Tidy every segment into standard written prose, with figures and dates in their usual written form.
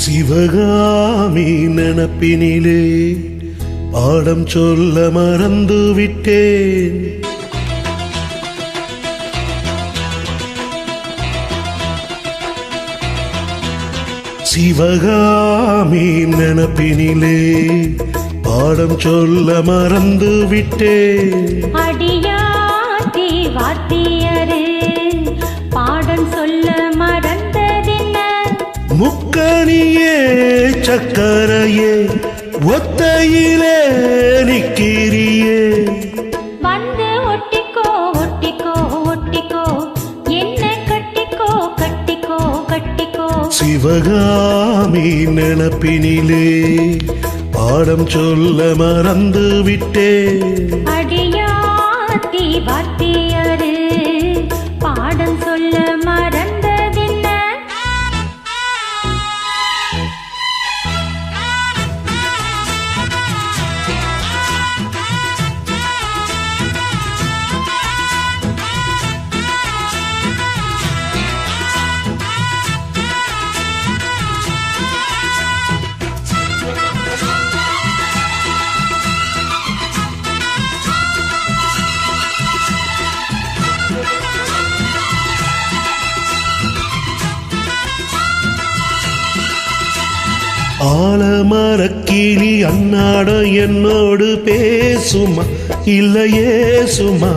சிவகாமி நினப்பினிலே பாடம் சொல்ல மறந்து விட்டேன். சிவகாமி நினப்பினிலே பாடம் சொல்ல மறந்து விட்டேன். அடியாத்தி வாத்தியரு பாடம் சொல்ல மறந்ததென்ன? முக்கணியே சக்கரையே ஒத்தையிலே நிக்கிறியே. வந்து ஒட்டிக்கோ ஒட்டிக்கோ ஒட்டிக்கோ என்ன கட்டிக்கோ கட்டிக்கோ கட்டிக்கோ. சிவகாமி நினப்பினிலே பாடம் சொல்ல மறந்து விட்டேன். அடியாத்தி வாத்தியரு பாடம் சொல்ல மறந்ததென்ன? ஆலமரக்கிளி அன்னாட என்னோடு பேசுமா இல்லையே சுமா.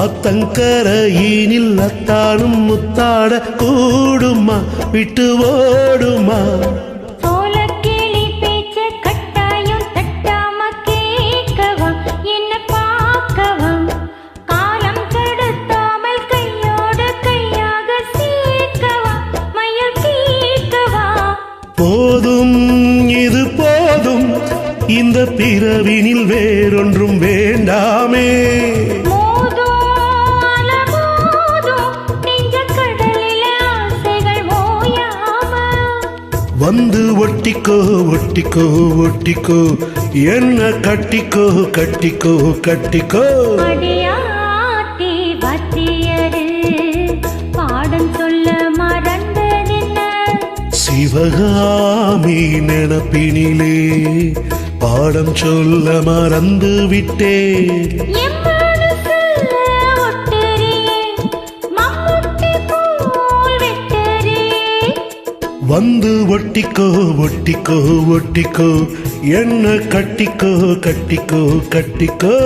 ஆத்தங்கரையினில் அத்தானும் முத்தாட கூடுமா விட்டு ஓடுமா. சோளக்கிளி பேச்ச கட்டாயம் தட்டாம கேட்கவா என்ன பார்க்கவா. காலம் கடத்தாமல் கையோடு கையாக சேர்க்கவா மயில் கேட்கவா. போதும் இது போதும் இந்த பிறவினில் வேறொன்றும் வேண்டாமே. வந்து ஒட்டிக்கோ ஒட்டிக்கோ ஒட்டிக்கோ என்ன கட்டிக்கோ கட்டிக்கோ கட்டிக்கோ. அடியாத்தி வாத்தியரு பாடம் சொல்ல மறந்ததென்ன? சிவகாமி நினப்பினிலே பாடம் சொல்ல மறந்து விட்டேன். என் மனசுல ஒட்டுறியே மம்முட்டி போல் வெட்டுறியே. வந்து ஒட்டிக்கோ ஒட்டிக்கோ ஒட்டிக்கோ என்ன கட்டிக்கோ கட்டிக்கோ கட்டிக்கோ.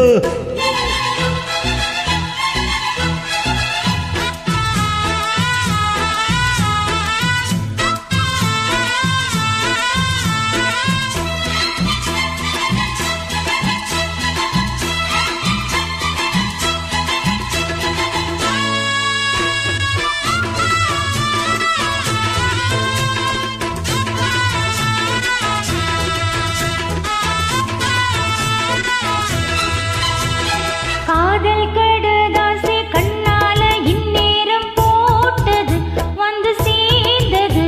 காதல் கடுதாசி கண்ணால இந்நேரம் போட்டது வந்து சேர்ந்தது.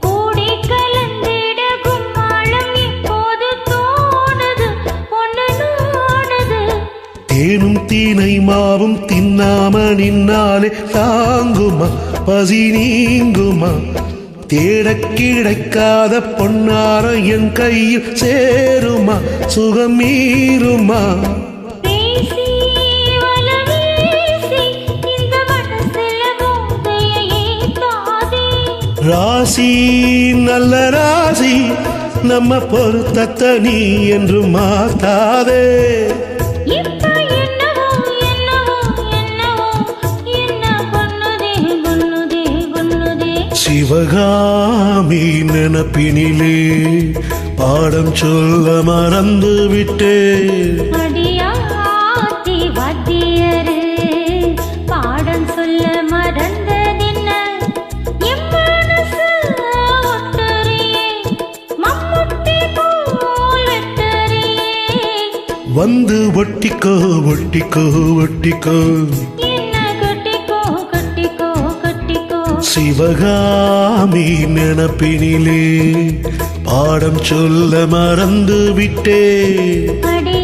கூடி கலந்திட கும்மாளம் இப்போது தோணுது பொண்ணு நோடுது. தேனும் தீனை மாவும் தின்னாம நின்னாலே தாங்குமா பசி நீங்குமா. தேட கிடைக்காத பொன்னார என் கையில் சேருமா சுகம் மீறுமா. ராசி நல்ல ராசி நம்ம பொருத்தத்தை நீ என்று மாத்தாதே. சிவகாமி நினப்பினிலே பாடம் சொல்ல மறந்து விட்டேன். அடியாத்தி வாத்தியரு பாடம் சொல்ல மறந்ததென்ன? என் மனசுல ஒட்டுறியே மம்முட்டி போல் வெட்டுறியே. வந்து ஒட்டிக்கோ ஒட்டிக்கோ ஒட்டிக்கோ என்ன கட்டிக்கோ கட்டிக்கோ கட்டிக்கோ. சிவகாமி நினப்பினிலே பாடம் சொல்ல மறந்து விட்டேன். அடி